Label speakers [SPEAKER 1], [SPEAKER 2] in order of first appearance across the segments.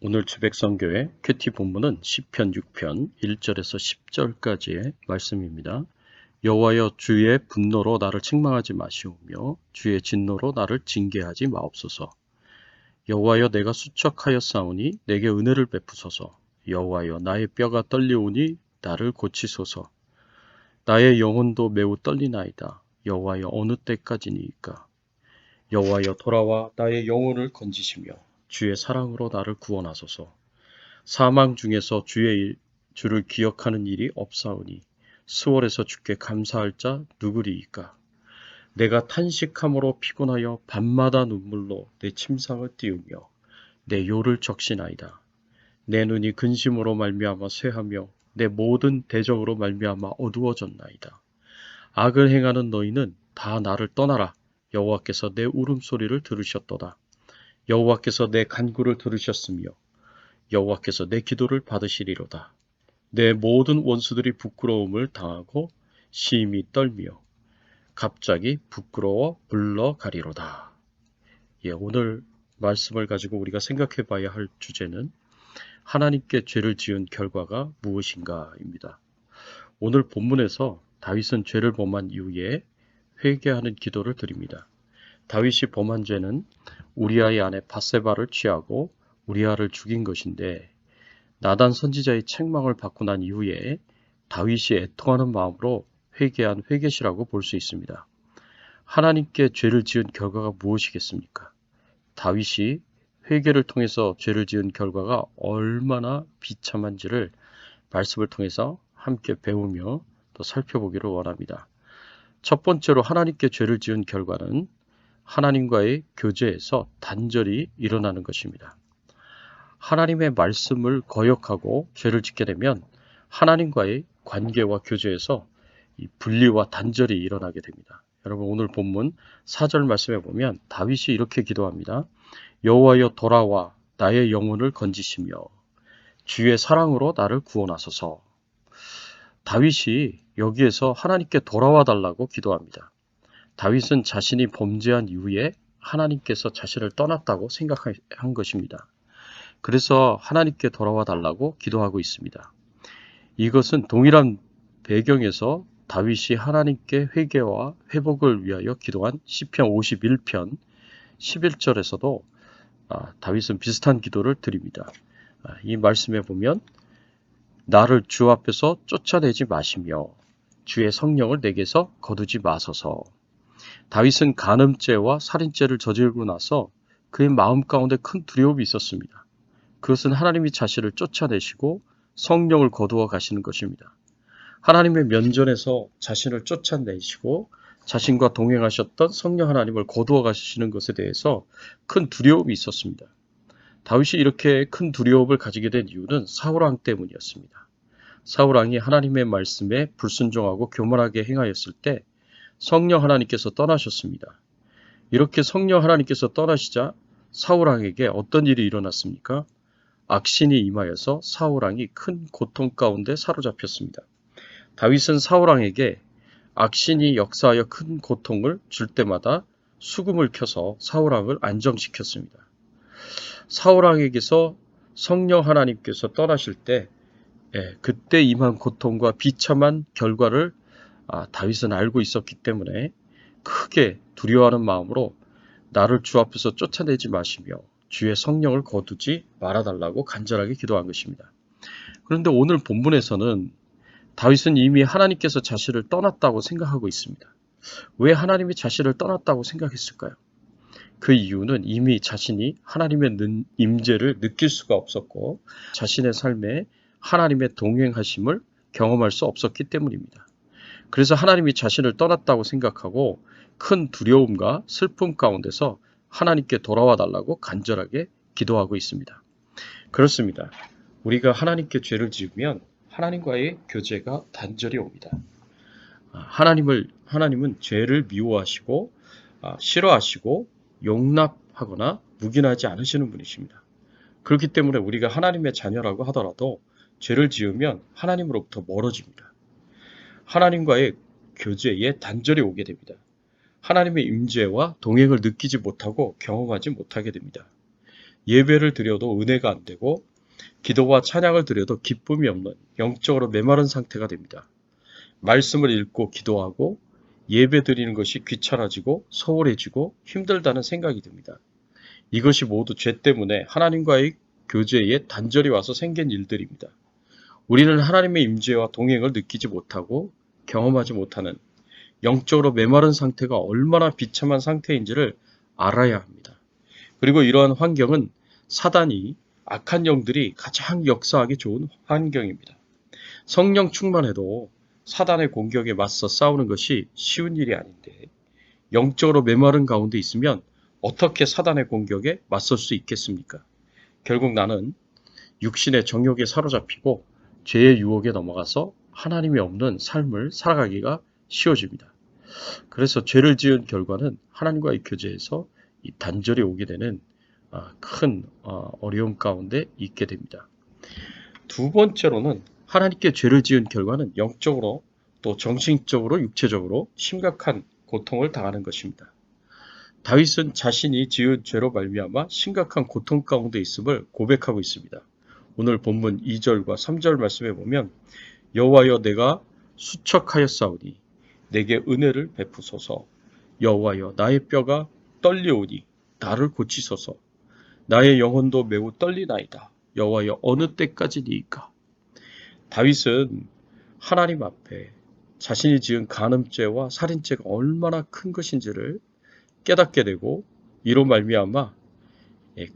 [SPEAKER 1] 오늘 주백성교회 큐티 본문은 시편 6편 1절에서 10절까지의 말씀입니다. 여호와여, 주의 분노로 나를 책망하지 마시오며 주의 진노로 나를 징계하지 마옵소서. 여호와여, 내가 수척하였사오니 내게 은혜를 베푸소서. 여호와여, 나의 뼈가 떨리오니 나를 고치소서. 나의 영혼도 매우 떨리나이다. 여호와여, 어느 때까지니이까. 여호와여, 돌아와 나의 영혼을 건지시며 주의 사랑으로 나를 구원하소서. 사망 중에서 주를 기억하는 일이 없사오니 수월에서 주께 감사할 자 누구리이까. 내가 탄식함으로 피곤하여 밤마다 눈물로 내 침상을 띄우며 내 요를 적시나이다. 내 눈이 근심으로 말미암아 쇠하며 내 모든 대적으로 말미암아 어두워졌나이다. 악을 행하는 너희는 다 나를 떠나라. 여호와께서 내 울음소리를 들으셨도다. 여호와께서 내 간구를 들으셨으며 여호와께서 내 기도를 받으시리로다. 내 모든 원수들이 부끄러움을 당하고 심히 떨며 갑자기 부끄러워 물러가리로다. 오늘 말씀을 가지고 우리가 생각해 봐야 할 주제는 하나님께 죄를 지은 결과가 무엇인가입니다. 오늘 본문에서 다윗은 죄를 범한 이후에 회개하는 기도를 드립니다. 다윗이 범한 죄는 우리아의 아내 밧세바를 취하고 우리아를 죽인 것인데, 나단 선지자의 책망을 받고 난 이후에 다윗이 애통하는 마음으로 회개한 회개시라고 볼 수 있습니다. 하나님께 죄를 지은 결과가 무엇이겠습니까? 다윗이 회개를 통해서 죄를 지은 결과가 얼마나 비참한지를 말씀을 통해서 함께 배우며 또 살펴보기를 원합니다. 첫 번째로 하나님께 죄를 지은 결과는 하나님과의 교제에서 단절이 일어나는 것입니다. 하나님의 말씀을 거역하고 죄를 짓게 되면 하나님과의 관계와 교제에서 이 분리와 단절이 일어나게 됩니다. 여러분, 오늘 본문 4절 말씀에 보면 다윗이 이렇게 기도합니다. 여호와여, 돌아와 나의 영혼을 건지시며 주의 사랑으로 나를 구원하소서. 다윗이 여기에서 하나님께 돌아와 달라고 기도합니다. 다윗은 자신이 범죄한 이후에 하나님께서 자신을 떠났다고 생각한 것입니다. 그래서 하나님께 돌아와 달라고 기도하고 있습니다. 이것은 동일한 배경에서 다윗이 하나님께 회개와 회복을 위하여 기도한 시편 51편 11절에서도 다윗은 비슷한 기도를 드립니다. 이 말씀에 보면 나를 주 앞에서 쫓아내지 마시며 주의 성령을 내게서 거두지 마소서. 다윗은 간음죄와 살인죄를 저지르고 나서 그의 마음 가운데 큰 두려움이 있었습니다. 그것은 하나님이 자신을 쫓아내시고 성령을 거두어 가시는 것입니다. 하나님의 면전에서 자신을 쫓아내시고 자신과 동행하셨던 성령 하나님을 거두어 가시는 것에 대해서 큰 두려움이 있었습니다. 다윗이 이렇게 큰 두려움을 가지게 된 이유는 사울왕 때문이었습니다. 사울왕이 하나님의 말씀에 불순종하고 교만하게 행하였을 때 성령 하나님께서 떠나셨습니다. 이렇게 성령 하나님께서 떠나시자 사울왕에게 어떤 일이 일어났습니까? 악신이 임하여서 사울왕이 큰 고통 가운데 사로잡혔습니다. 다윗은 사울왕에게 악신이 역사하여 큰 고통을 줄 때마다 수금을 켜서 사울왕을 안정시켰습니다. 사울왕에게서 성령 하나님께서 떠나실 때 그때 임한 고통과 비참한 결과를 다윗은 알고 있었기 때문에 크게 두려워하는 마음으로 나를 주 앞에서 쫓아내지 마시며 주의 성령을 거두지 말아달라고 간절하게 기도한 것입니다. 그런데 오늘 본문에서는 다윗은 이미 하나님께서 자신을 떠났다고 생각하고 있습니다. 왜 하나님이 자신을 떠났다고 생각했을까요? 그 이유는 이미 자신이 하나님의 임재를 느낄 수가 없었고 자신의 삶에 하나님의 동행하심을 경험할 수 없었기 때문입니다. 그래서 하나님이 자신을 떠났다고 생각하고 큰 두려움과 슬픔 가운데서 하나님께 돌아와 달라고 간절하게 기도하고 있습니다. 그렇습니다. 우리가 하나님께 죄를 지으면 하나님과의 교제가 단절이 옵니다. 하나님은 죄를 미워하시고 싫어하시고 용납하거나 묵인하지 않으시는 분이십니다. 그렇기 때문에 우리가 하나님의 자녀라고 하더라도 죄를 지으면 하나님으로부터 멀어집니다. 하나님과의 교제에 단절이 오게 됩니다. 하나님의 임재와 동행을 느끼지 못하고 경험하지 못하게 됩니다. 예배를 드려도 은혜가 안 되고 기도와 찬양을 드려도 기쁨이 없는 영적으로 메마른 상태가 됩니다. 말씀을 읽고 기도하고 예배 드리는 것이 귀찮아지고 소홀해지고 힘들다는 생각이 듭니다. 이것이 모두 죄 때문에 하나님과의 교제에 단절이 와서 생긴 일들입니다. 우리는 하나님의 임재와 동행을 느끼지 못하고 경험하지 못하는 영적으로 메마른 상태가 얼마나 비참한 상태인지를 알아야 합니다. 그리고 이러한 환경은 사단이 악한 영들이 가장 역사하기 좋은 환경입니다. 성령 충만해도 사단의 공격에 맞서 싸우는 것이 쉬운 일이 아닌데 영적으로 메마른 가운데 있으면 어떻게 사단의 공격에 맞설 수 있겠습니까? 결국 나는 육신의 정욕에 사로잡히고 죄의 유혹에 넘어가서 하나님이 없는 삶을 살아가기가 쉬워집니다. 그래서 죄를 지은 결과는 하나님과의 교제에서 이 단절이 오게 되는 큰 어려움 가운데 있게 됩니다. 두 번째로는 하나님께 죄를 지은 결과는 영적으로 또 정신적으로 육체적으로 심각한 고통을 당하는 것입니다. 다윗은 자신이 지은 죄로 말미암아 심각한 고통 가운데 있음을 고백하고 있습니다. 오늘 본문 2절과 3절 말씀에 보면 여호와여 내가 수척하였사오니 내게 은혜를 베푸소서. 여호와여 나의 뼈가 떨리오니 나를 고치소서. 나의 영혼도 매우 떨리나이다. 여호와여 어느 때까지니이까. 다윗은 하나님 앞에 자신이 지은 간음죄와 살인죄가 얼마나 큰 것인지를 깨닫게 되고 이로 말미암아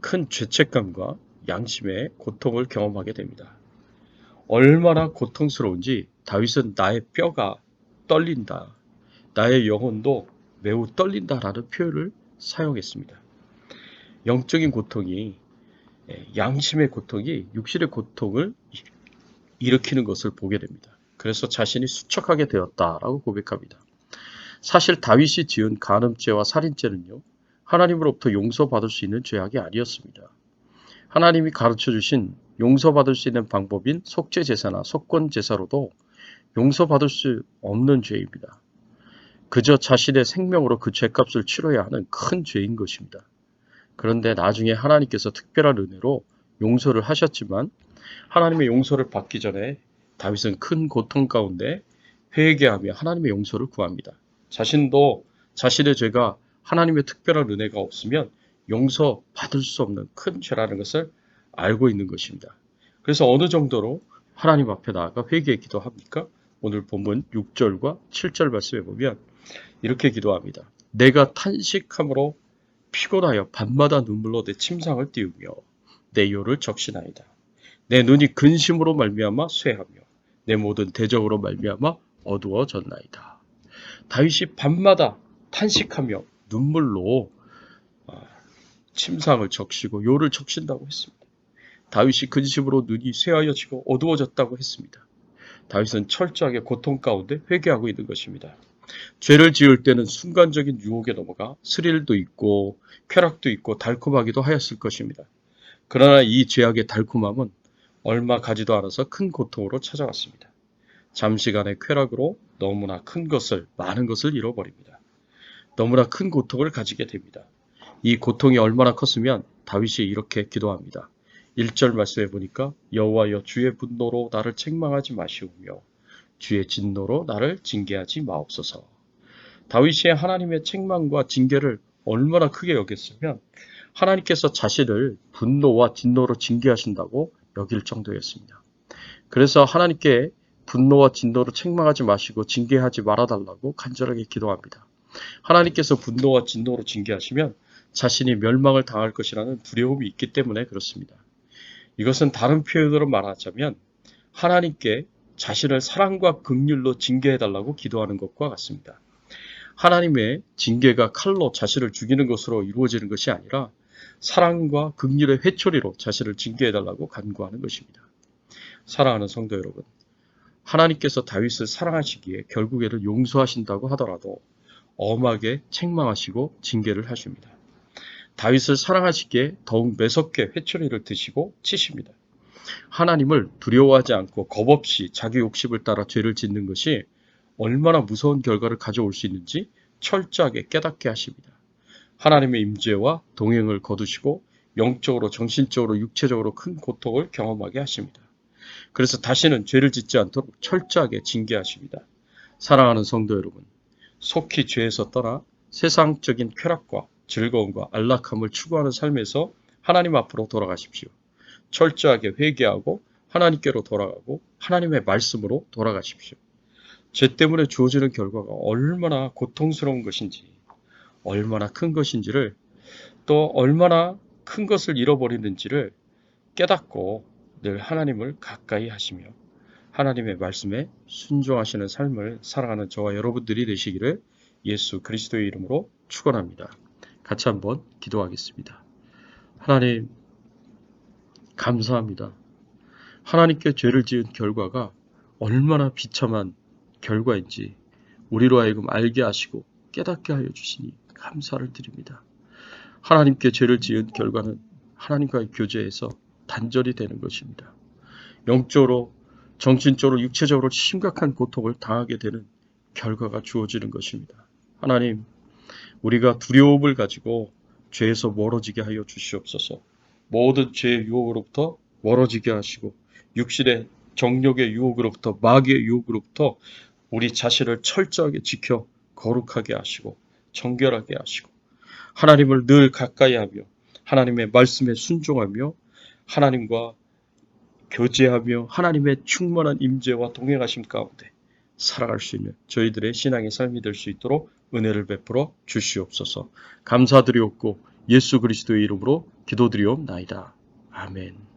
[SPEAKER 1] 큰 죄책감과 양심의 고통을 경험하게 됩니다. 얼마나 고통스러운지 다윗은 나의 뼈가 떨린다. 나의 영혼도 매우 떨린다라는 표현을 사용했습니다. 영적인 고통이 양심의 고통이 육신의 고통을 일으키는 것을 보게 됩니다. 그래서 자신이 수척하게 되었다라고 고백합니다. 사실 다윗이 지은 간음죄와 살인죄는요. 하나님으로부터 용서받을 수 있는 죄악이 아니었습니다. 하나님이 가르쳐 주신 용서받을 수 있는 방법인 속죄제사나 속건제사로도 용서받을 수 없는 죄입니다. 그저 자신의 생명으로 그 죄값을 치러야 하는 큰 죄인 것입니다. 그런데 나중에 하나님께서 특별한 은혜로 용서를 하셨지만 하나님의 용서를 받기 전에 다윗은 큰 고통 가운데 회개하며 하나님의 용서를 구합니다. 자신도 자신의 죄가 하나님의 특별한 은혜가 없으면 용서받을 수 없는 큰 죄라는 것을 알고 있는 것입니다. 그래서 어느 정도로 하나님 앞에 나아가 회개에 기도합니까? 오늘 본문 6절과 7절 말씀에 보면 이렇게 기도합니다. 내가 탄식함으로 피곤하여 밤마다 눈물로 내 침상을 띄우며 내 요를 적시나이다. 내 눈이 근심으로 말미암아 쇠하며 내 모든 대적으로 말미암아 어두워졌나이다. 다윗이 밤마다 탄식하며 눈물로 침상을 적시고 요를 적신다고 했습니다. 다윗이 근심으로 눈이 쇠하여지고 어두워졌다고 했습니다. 다윗은 철저하게 고통 가운데 회개하고 있는 것입니다. 죄를 지을 때는 순간적인 유혹에 넘어가 스릴도 있고 쾌락도 있고 달콤하기도 하였을 것입니다. 그러나 이 죄악의 달콤함은 얼마 가지도 않아서 큰 고통으로 찾아왔습니다. 잠시간의 쾌락으로 너무나 큰 것을, 많은 것을 잃어버립니다. 너무나 큰 고통을 가지게 됩니다. 이 고통이 얼마나 컸으면 다윗이 이렇게 기도합니다. 1절 말씀에 보니까 여호와여 주의 분노로 나를 책망하지 마시오며 주의 진노로 나를 징계하지 마옵소서. 다윗이 하나님의 책망과 징계를 얼마나 크게 여겼으면 하나님께서 자신을 분노와 진노로 징계하신다고 여길 정도였습니다. 그래서 하나님께 분노와 진노로 책망하지 마시고 징계하지 말아달라고 간절하게 기도합니다. 하나님께서 분노와 진노로 징계하시면 자신이 멸망을 당할 것이라는 두려움이 있기 때문에 그렇습니다. 이것은 다른 표현으로 말하자면 하나님께 자신을 사랑과 긍휼로 징계해달라고 기도하는 것과 같습니다. 하나님의 징계가 칼로 자신을 죽이는 것으로 이루어지는 것이 아니라 사랑과 긍휼의 회초리로 자신을 징계해달라고 간구하는 것입니다. 사랑하는 성도 여러분, 하나님께서 다윗을 사랑하시기에 결국에는 용서하신다고 하더라도 엄하게 책망하시고 징계를 하십니다. 다윗을 사랑하시기에 더욱 매섭게 회초리를 드시고 치십니다. 하나님을 두려워하지 않고 겁없이 자기 욕심을 따라 죄를 짓는 것이 얼마나 무서운 결과를 가져올 수 있는지 철저하게 깨닫게 하십니다. 하나님의 임재와 동행을 거두시고 영적으로, 정신적으로, 육체적으로 큰 고통을 경험하게 하십니다. 그래서 다시는 죄를 짓지 않도록 철저하게 징계하십니다. 사랑하는 성도 여러분, 속히 죄에서 떠나 세상적인 쾌락과 즐거움과 안락함을 추구하는 삶에서 하나님 앞으로 돌아가십시오. 철저하게 회개하고 하나님께로 돌아가고 하나님의 말씀으로 돌아가십시오. 죄 때문에 주어지는 결과가 얼마나 고통스러운 것인지, 얼마나 큰 것인지를, 또 얼마나 큰 것을 잃어버리는지를 깨닫고 늘 하나님을 가까이 하시며 하나님의 말씀에 순종하시는 삶을 살아가는 저와 여러분들이 되시기를 예수 그리스도의 이름으로 축원합니다. 같이 한번 기도하겠습니다. 하나님, 감사합니다. 하나님께 죄를 지은 결과가 얼마나 비참한 결과인지 우리로 하여금 알게 하시고 깨닫게 하여 주시니 감사를 드립니다. 하나님께 죄를 지은 결과는 하나님과의 교제에서 단절이 되는 것입니다. 영적으로, 정신적으로, 육체적으로 심각한 고통을 당하게 되는 결과가 주어지는 것입니다. 하나님, 우리가 두려움을 가지고 죄에서 멀어지게 하여 주시옵소서. 모든 죄의 유혹으로부터 멀어지게 하시고 육신의 정욕의 유혹으로부터, 마귀의 유혹으로부터 우리 자신을 철저하게 지켜 거룩하게 하시고 정결하게 하시고 하나님을 늘 가까이 하며 하나님의 말씀에 순종하며 하나님과 교제하며 하나님의 충만한 임재와 동행하심 가운데 살아갈 수 있는 저희들의 신앙의 삶이 될 수 있도록 은혜를 베풀어 주시옵소서. 감사드리옵고 예수 그리스도의 이름으로 기도드리옵나이다. 아멘.